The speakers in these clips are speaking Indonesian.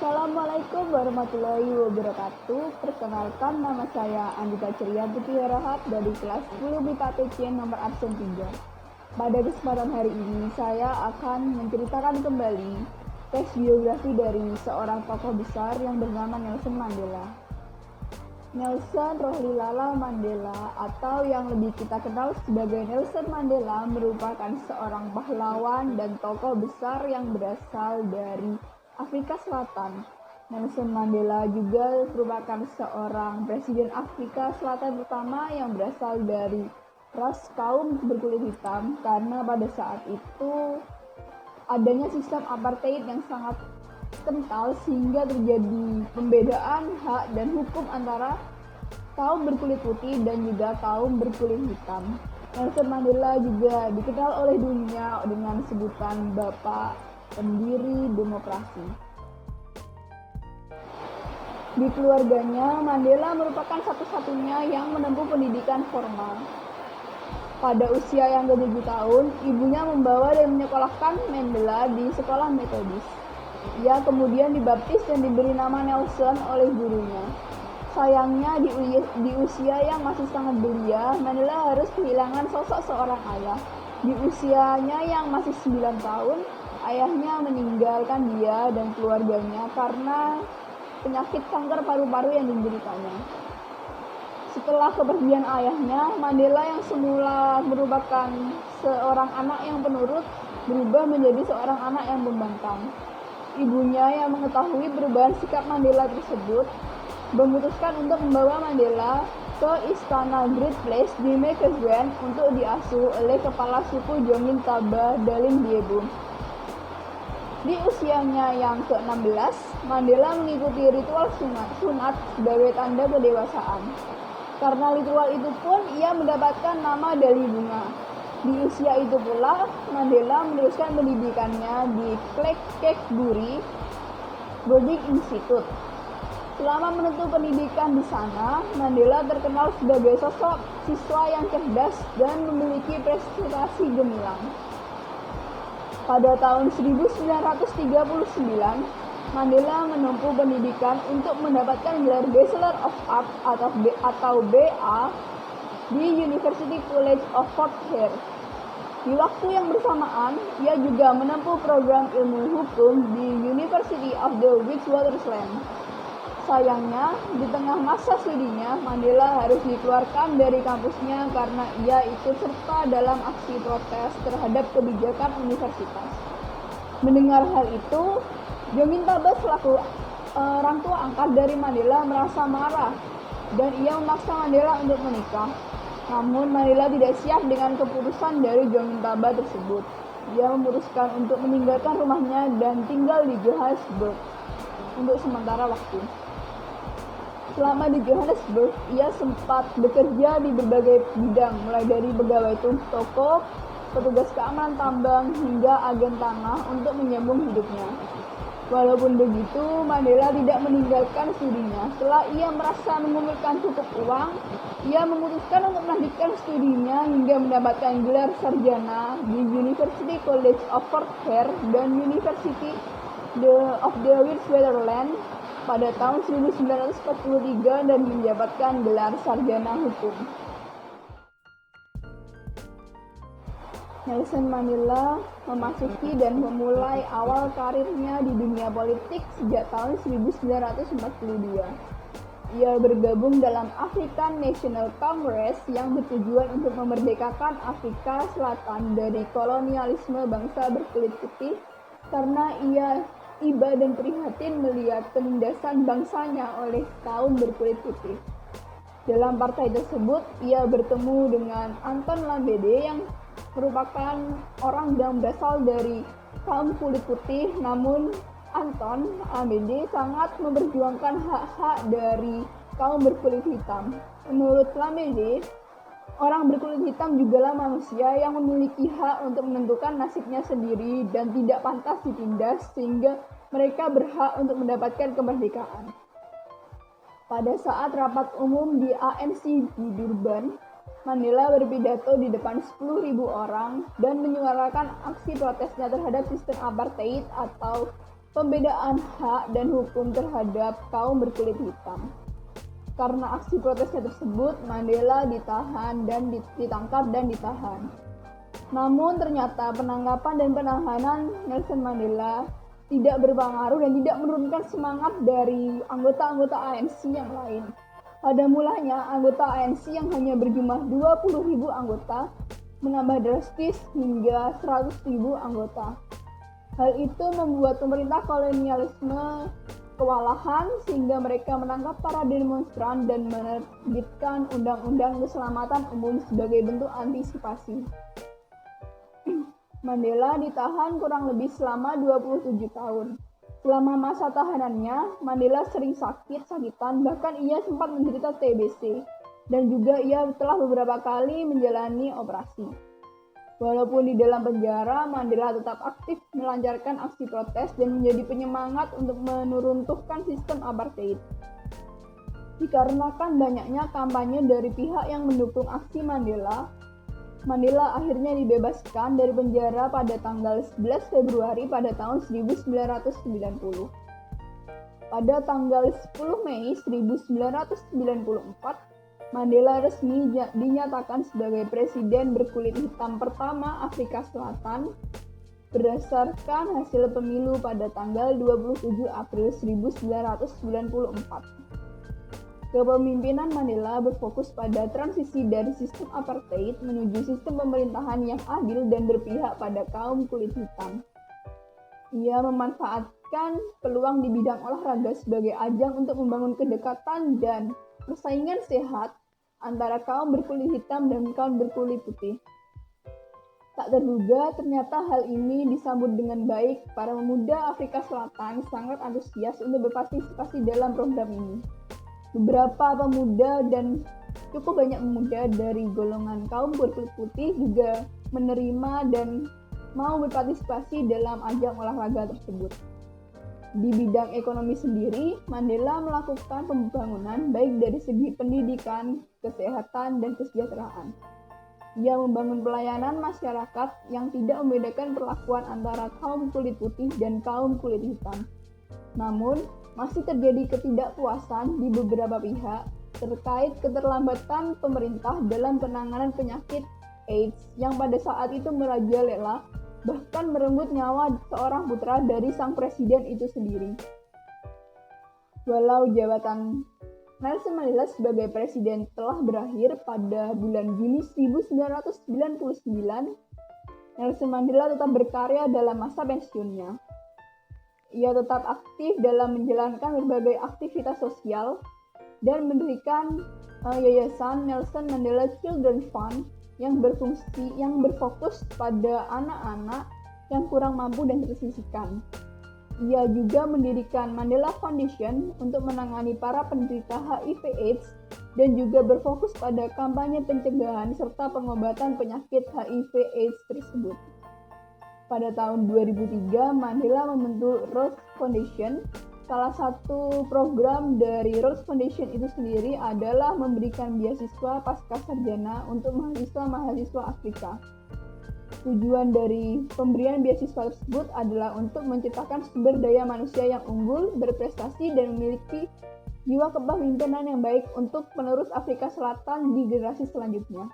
Assalamualaikum warahmatullahi wabarakatuh. Perkenalkan, nama saya Andika Ceria Putri Harahap dari kelas 10 MIPA PC nomor absen 3. Pada kesempatan hari ini saya akan menceritakan kembali tes biografi dari seorang tokoh besar yang bernama Nelson Mandela. Nelson Rolihlahla Mandela atau yang lebih kita kenal sebagai Nelson Mandela merupakan seorang pahlawan dan tokoh besar yang berasal dari Afrika Selatan. Nelson Mandela juga merupakan seorang presiden Afrika Selatan pertama yang berasal dari ras kaum berkulit hitam, karena pada saat itu adanya sistem apartheid yang sangat kental sehingga terjadi pembedaan hak dan hukum antara kaum berkulit putih dan juga kaum berkulit hitam. Nelson Mandela juga dikenal oleh dunia dengan sebutan Bapak pendiri demokrasi. Di keluarganya, Mandela merupakan satu-satunya yang menempuh pendidikan formal. Pada usia yang ke-7 tahun, ibunya membawa dan menyekolahkan Mandela di sekolah metodis. Ia kemudian dibaptis dan diberi nama Nelson oleh gurunya. Sayangnya di usia yang masih sangat belia, Mandela harus kehilangan sosok seorang ayah. Di usianya yang masih 9 tahun, ayahnya meninggalkan dia dan keluarganya karena penyakit kanker paru-paru yang dideritanya. Setelah kepergian ayahnya, Mandela yang semula merupakan seorang anak yang penurut berubah menjadi seorang anak yang pembangkang. Ibunya yang mengetahui perubahan sikap Mandela tersebut memutuskan untuk membawa Mandela ke istana Great Place di Makerswen untuk diasuh oleh kepala suku Jongin Taba Dalin Diebo. Di usianya yang ke-16, Mandela mengikuti ritual sunat sebagai tanda kedewasaan. Karena ritual itu pun ia mendapatkan nama Dali Bunga. Di usia itu pula, Mandela meneruskan pendidikannya di Clarke-Keekbury Boarding Institute. Selama menempuh pendidikan di sana, Mandela terkenal sebagai sosok siswa yang cerdas dan memiliki prestasi gemilang. Pada tahun 1939, Mandela menempuh pendidikan untuk mendapatkan gelar Bachelor of Arts atau BA di University College of Fort Hare. Di waktu yang bersamaan, ia juga menempuh program ilmu hukum di University of the Witwatersrand. Sayangnya, di tengah masa studinya, Mandela harus dikeluarkan dari kampusnya karena ia ikut serta dalam aksi protes terhadap kebijakan universitas. Mendengar hal itu, Jongin Taba selaku orang tua angkat dari Mandela merasa marah dan ia memaksa Mandela untuk menikah. Namun Mandela tidak siap dengan keputusan dari Jongin Taba tersebut. Ia memutuskan untuk meninggalkan rumahnya dan tinggal di Johannesburg untuk sementara waktu. Selama di Johannesburg, ia sempat bekerja di berbagai bidang, mulai dari pegawai toko, petugas keamanan tambang, hingga agen tanah untuk menyambung hidupnya. Walaupun begitu, Mandela tidak meninggalkan studinya. Setelah ia merasa mengumpulkan cukup uang, ia memutuskan untuk melanjutkan studinya hingga mendapatkan gelar sarjana di University College of Fort Hare dan University of the Witwatersrand pada tahun 1943 dan mendapatkan gelar sarjana hukum. Nelson Mandela memasuki dan memulai awal karirnya di dunia politik sejak tahun 1942. Ia bergabung dalam African National Congress yang bertujuan untuk memerdekakan Afrika Selatan dari kolonialisme bangsa berkulit putih karena ia iba dan prihatin melihat penindasan bangsanya oleh kaum berkulit putih. Dalam partai tersebut, ia bertemu dengan Anton Lambede yang merupakan orang yang berasal dari kaum kulit putih, namun Anton Lambede sangat memperjuangkan hak-hak dari kaum berkulit hitam. Menurut Lambede, orang berkulit hitam jugalah manusia yang memiliki hak untuk menentukan nasibnya sendiri dan tidak pantas ditindas sehingga mereka berhak untuk mendapatkan kemerdekaan. Pada saat rapat umum di ANC di Durban, Mandela berpidato di depan 10.000 orang dan menyuarakan aksi protesnya terhadap sistem apartheid atau pembedaan hak dan hukum terhadap kaum berkulit hitam. Karena aksi protesnya tersebut, Mandela ditangkap dan ditahan. Namun ternyata penangkapan dan penahanan Nelson Mandela tidak berpengaruh dan tidak menurunkan semangat dari anggota-anggota ANC yang lain. Pada mulanya, anggota ANC yang hanya berjumlah 20.000 anggota menambah drastis hingga 100.000 anggota. Hal itu membuat pemerintah kolonialisme kewalahan sehingga mereka menangkap para demonstran dan menerbitkan Undang-Undang Keselamatan Umum sebagai bentuk antisipasi. Mandela ditahan kurang lebih selama 27 tahun. Selama masa tahanannya, Mandela sering sakit-sakitan, bahkan ia sempat menderita TBC, dan juga ia telah beberapa kali menjalani operasi. Walaupun di dalam penjara, Mandela tetap aktif melancarkan aksi protes dan menjadi penyemangat untuk menuruntuhkan sistem apartheid. Dikarenakan banyaknya kampanye dari pihak yang mendukung aksi Mandela, Mandela akhirnya dibebaskan dari penjara pada tanggal 11 Februari pada tahun 1990. Pada tanggal 10 Mei 1994, Mandela resmi dinyatakan sebagai presiden berkulit hitam pertama Afrika Selatan berdasarkan hasil pemilu pada tanggal 27 April 1994. Kepemimpinan Mandela berfokus pada transisi dari sistem apartheid menuju sistem pemerintahan yang adil dan berpihak pada kaum kulit hitam. Ia memanfaatkan peluang di bidang olahraga sebagai ajang untuk membangun kedekatan dan persaingan sehat antara kaum berkulit hitam dan kaum berkulit putih. Tak terduga, ternyata hal ini disambut dengan baik. Para pemuda Afrika Selatan sangat antusias untuk berpartisipasi dalam program ini. Beberapa pemuda dan cukup banyak pemuda dari golongan kaum berkulit putih juga menerima dan mau berpartisipasi dalam ajang olahraga tersebut. Di bidang ekonomi sendiri, Mandela melakukan pembangunan baik dari segi pendidikan, kesehatan, dan kesejahteraan. Ia membangun pelayanan masyarakat yang tidak membedakan perlakuan antara kaum kulit putih dan kaum kulit hitam. Namun, masih terjadi ketidakpuasan di beberapa pihak terkait keterlambatan pemerintah dalam penanganan penyakit AIDS yang pada saat itu merajalela, bahkan merenggut nyawa seorang putra dari sang presiden itu sendiri. Walau jabatan Nelson Mandela sebagai presiden telah berakhir pada bulan Juni 1999, Nelson Mandela tetap berkarya dalam masa pensiunnya. Ia tetap aktif dalam menjalankan berbagai aktivitas sosial dan mendirikan yayasan Nelson Mandela Children's Fund yang berfokus pada anak-anak yang kurang mampu dan tersisihkan. Ia juga mendirikan Mandela Foundation untuk menangani para penderita HIV/AIDS dan juga berfokus pada kampanye pencegahan serta pengobatan penyakit HIV/AIDS tersebut. Pada tahun 2003, Mandela membentuk Rhodes Foundation. Salah satu program dari Rhodes Foundation itu sendiri adalah memberikan beasiswa pasca sarjana untuk mahasiswa-mahasiswa Afrika. Tujuan dari pemberian beasiswa tersebut adalah untuk menciptakan sumber daya manusia yang unggul, berprestasi, dan memiliki jiwa kepemimpinan yang baik untuk penerus Afrika Selatan di generasi selanjutnya.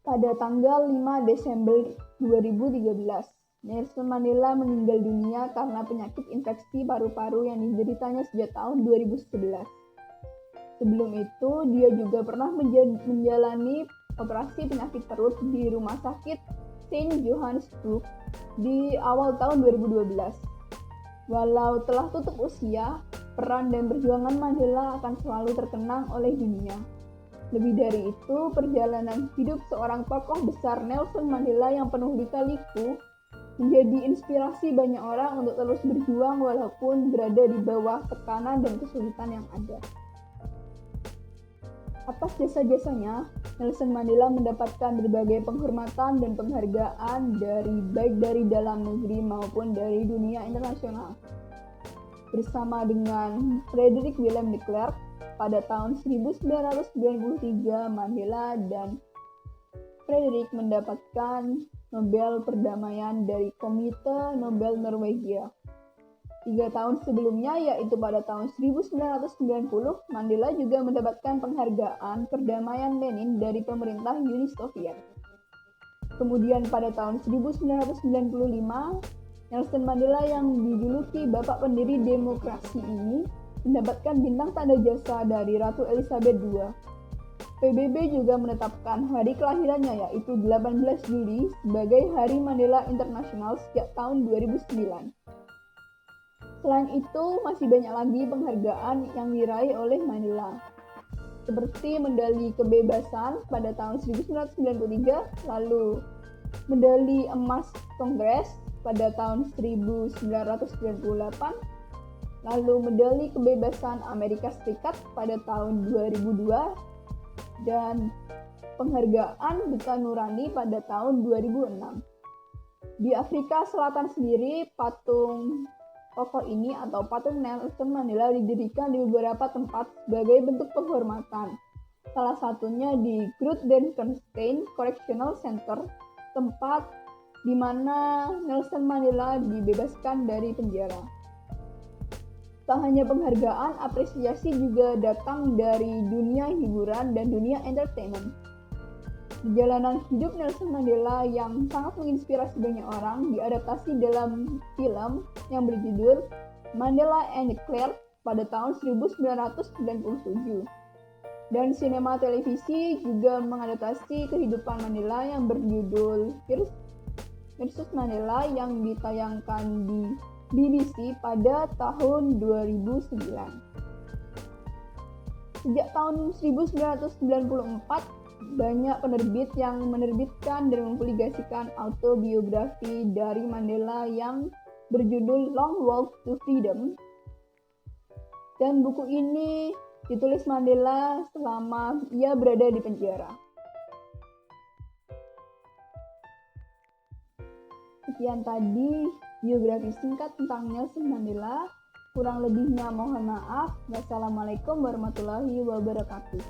Pada tanggal 5 Desember 2013, Nelson Mandela meninggal dunia karena penyakit infeksi paru-paru yang dideritanya sejak tahun 2011. Sebelum itu, dia juga pernah menjalani operasi penyakit perut di Rumah Sakit St. Johannesburg di awal tahun 2012. Walau telah tutup usia, peran dan perjuangan Mandela akan selalu terkenang oleh dunia. Lebih dari itu, perjalanan hidup seorang tokoh besar Nelson Mandela yang penuh lika-liku menjadi inspirasi banyak orang untuk terus berjuang walaupun berada di bawah tekanan dan kesulitan yang ada. Atas jasa-jasanya, Nelson Mandela mendapatkan berbagai penghormatan dan penghargaan baik dari dalam negeri maupun dari dunia internasional. Bersama dengan Frederick Willem de Klerk, pada tahun 1993, Mandela dan Frederick mendapatkan Nobel Perdamaian dari Komite Nobel Norwegia. 3 tahun sebelumnya, yaitu pada tahun 1990, Mandela juga mendapatkan penghargaan perdamaian Lenin dari pemerintah Uni Soviet. Kemudian pada tahun 1995, Nelson Mandela yang dijuluki Bapak Pendiri Demokrasi ini mendapatkan bintang tanda jasa dari Ratu Elizabeth II. PBB juga menetapkan hari kelahirannya, yaitu 18 Juli, sebagai Hari Mandela Internasional sejak tahun 2009. Selain itu, masih banyak lagi penghargaan yang diraih oleh Mandela, seperti medali kebebasan pada tahun 1993, lalu medali emas Kongres pada tahun 1998, lalu medali kebebasan Amerika Serikat pada tahun 2002, dan penghargaan Duta Nurani pada tahun 2006. Di Afrika Selatan sendiri, patung tokoh ini atau patung Nelson Mandela didirikan di beberapa tempat sebagai bentuk penghormatan. Salah satunya di Grootfontein Correctional Center, tempat di mana Nelson Mandela dibebaskan dari penjara. Tak hanya penghargaan, apresiasi juga datang dari dunia hiburan dan dunia entertainment. Perjalanan hidup Nelson Mandela yang sangat menginspirasi banyak orang diadaptasi dalam film yang berjudul Mandela and the Clerk pada tahun 1997. Dan sinema televisi juga mengadaptasi kehidupan Mandela yang berjudul Versus Mandela yang ditayangkan di BBC pada tahun 2009. Sejak tahun 1994, banyak penerbit yang menerbitkan dan mempublikasikan autobiografi dari Mandela yang berjudul Long Walk to Freedom. Dan buku ini ditulis Mandela selama ia berada di penjara. Sekian tadi biografi singkat tentang Nelson Mandela. Kurang lebihnya mohon maaf. Wassalamualaikum warahmatullahi wabarakatuh.